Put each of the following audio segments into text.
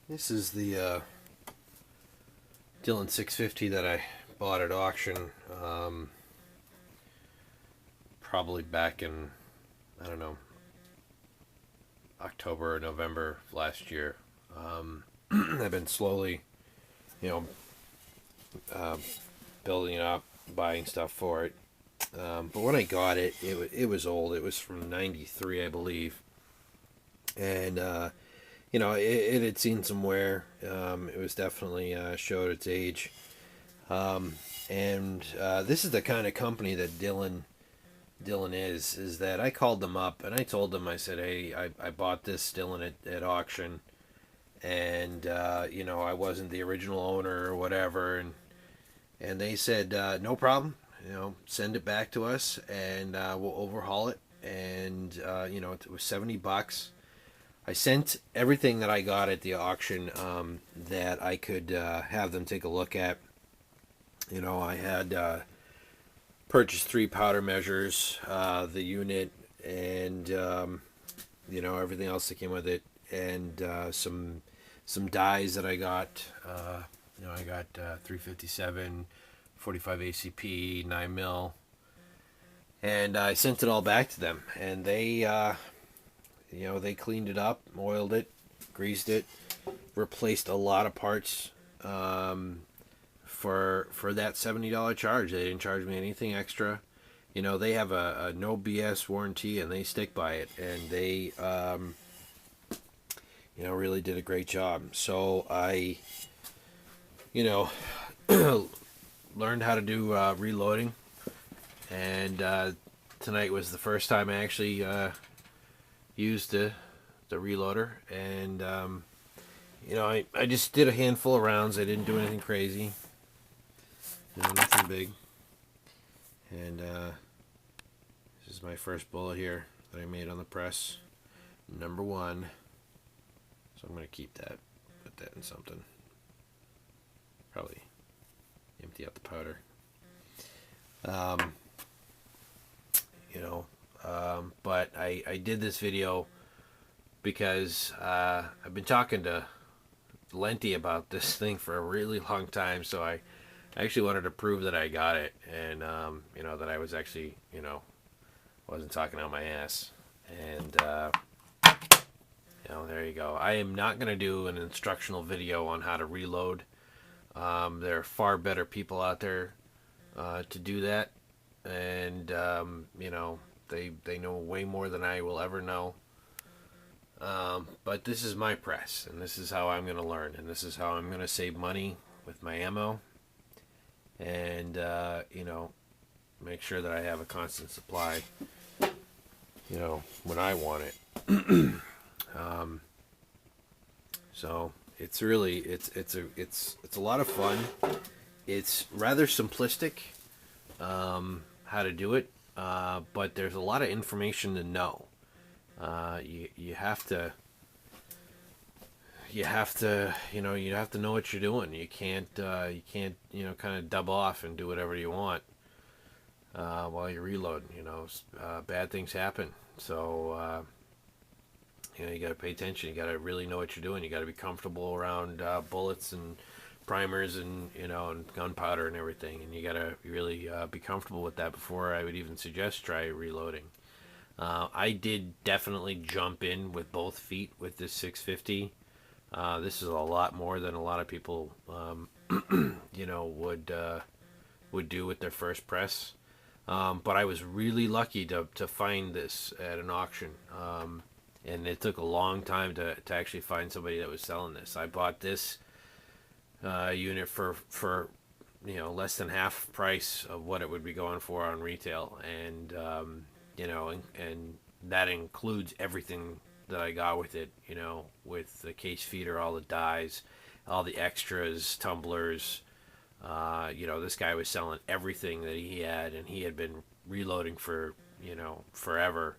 This is the Dillon 650 that I bought at auction, probably back in, I don't know, October or November of last year. I've been slowly, you know, uh, building it up, buying stuff for it. But when I got it, it was old. It was from '93, I believe, and it had seen some wear. It was definitely showed its age. And this is the kind of company that Dillon is that I called them up and I told them, I said, hey, I bought this Dillon at auction, and I wasn't the original owner or whatever, and they said, no problem, send it back to us and we'll overhaul it. And it was $70. I sent everything that I got at the auction, that I could have them take a look at. I had purchased 3 powder measures, the unit, and everything else that came with it, and some dies that I got. I got 357, 45 ACP, 9 mil, and I sent it all back to them, and they cleaned it up, oiled it, greased it, replaced a lot of parts. For that $70 charge. They didn't charge me anything extra. They have a no BS warranty and they stick by it, and they really did a great job. So I learned how to do reloading, and tonight was the first time I actually used the reloader, and I just did a handful of rounds. I didn't do anything crazy. Nothing big. And this is my first bullet here that I made on the press. Number 1. So I'm going to keep that. Put that in something. Probably empty out the powder. But I did this video because I've been talking to Lenti about this thing for a really long time. So I actually wanted to prove that I got it, and that I was actually wasn't talking out my ass. And there you go. I am not going to do an instructional video on how to reload. There are far better people out there to do that, and they know way more than I will ever know. But this is my press, and this is how I'm going to learn, and this is how I'm going to save money with my ammo, and make sure that I have a constant supply when I want it. So it's really it's a lot of fun. It's rather simplistic, how to do it, but there's a lot of information to know. You have to you have to know what you're doing. You can't kind of dub off and do whatever you want while you're reloading. Bad things happen. So you got to pay attention. You got to really know what you're doing. You got to be comfortable around bullets and primers and and gunpowder and everything. And you got to really be comfortable with that before I would even suggest try reloading. I did definitely jump in with both feet with this 650. This is a lot more than a lot of people, would do with their first press. But I was really lucky to find this at an auction, and it took a long time to actually find somebody that was selling this. I bought this unit for less than half price of what it would be going for on retail, and and that includes everything that I got with it, with the case feeder, all the dies, all the extras, tumblers. This guy was selling everything that he had, and he had been reloading for, forever.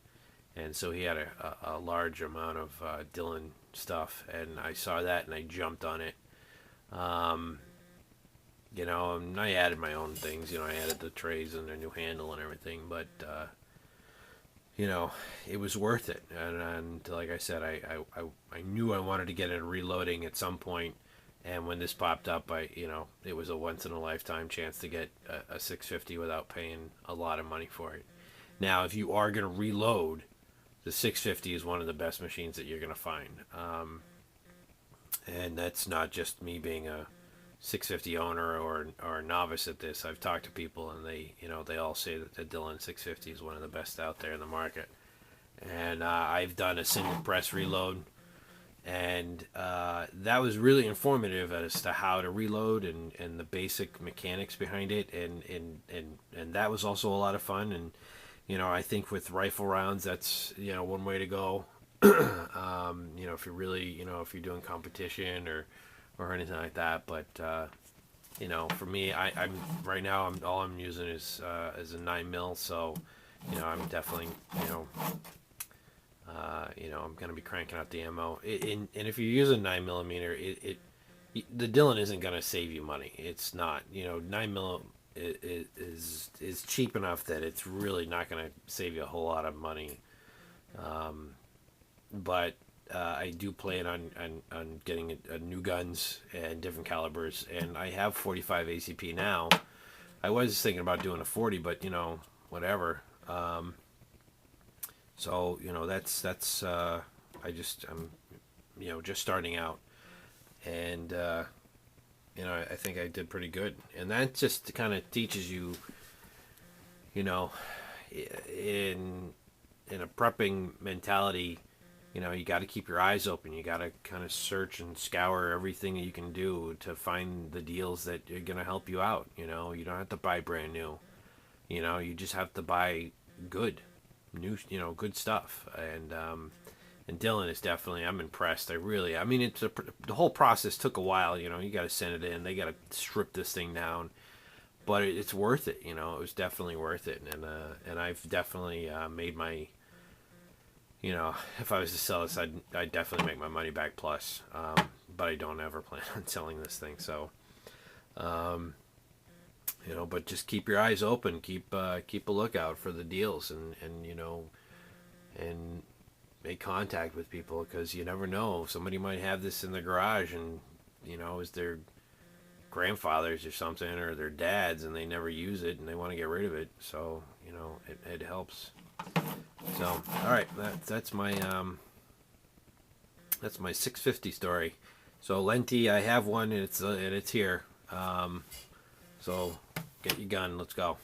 And so he had a large amount of Dillon stuff, and I saw that and I jumped on it. And I added my own things. I added the trays and the new handle and everything, but you know, it was worth it. And like I said, I knew I wanted to get into reloading at some point. And when this popped up, it was a once in a lifetime chance to get a 650 without paying a lot of money for it. Now, if you are going to reload, the 650 is one of the best machines that you're going to find. And that's not just me being a 650 owner or a novice at this. I've talked to people, and they all say that the Dillon 650 is one of the best out there in the market. And I've done a single press reload, and that was really informative as to how to reload and the basic mechanics behind it, and that was also a lot of fun. And I think with rifle rounds, that's one way to go. If you're really if you're doing competition or anything like that. But for me, I'm right now, all I'm using is a 9mm. So I'm definitely I'm going to be cranking out the ammo. And if you use a 9mm, the Dillon isn't going to save you money. It's not. 9mm is cheap enough that it's really not going to save you a whole lot of money. But I do plan on getting new guns and different calibers, and I have 45 ACP now. I was thinking about doing a 40, but whatever. So that's I'm just starting out, and I think I did pretty good, and that just kind of teaches you, in a prepping mentality. You got to keep your eyes open. You got to kind of search and scour everything that you can do to find the deals that are going to help you out. You don't have to buy brand new. You just have to buy good, new, good stuff. And Dillon is definitely, I'm impressed. I mean, the whole process took a while. You got to send it in. They got to strip this thing down. But it's worth it. It was definitely worth it. And I've definitely made my... if I was to sell this, I'd definitely make my money back plus. But I don't ever plan on selling this thing. So, but just keep your eyes open. Keep a lookout for the deals, and make contact with people, because you never know. Somebody might have this in the garage, and is their grandfathers or something, or their dads, and they never use it, and they want to get rid of it. So it helps. So, all right, that's my 650 story. So Lenti, I have one, and it's here. So get your gun. Let's go.